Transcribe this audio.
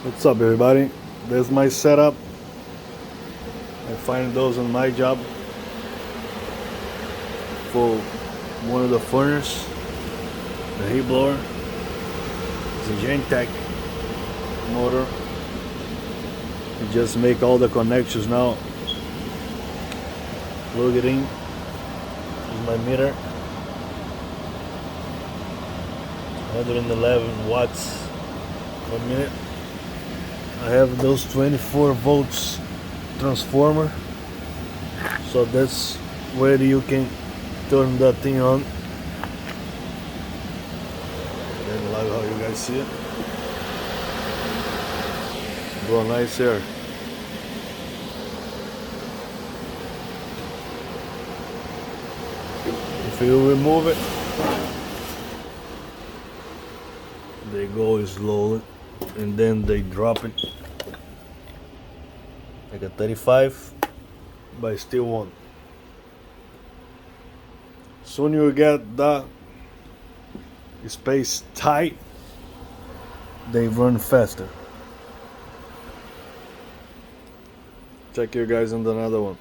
What's up, everybody? There's my setup. I find those on my job for one of the furnace, the heat blower. It's a Gentech motor. You just make all the connections now. Plug it in. Here's my meter. 111 watts per minute. I have those 24 volts transformer, so that's where you can turn that thing on. And like how you guys see it, blow nice air. If you remove it, they go slowly and then they drop it like a 35, but still one. Soon you get that space tight, they run faster. Check you guys on another one.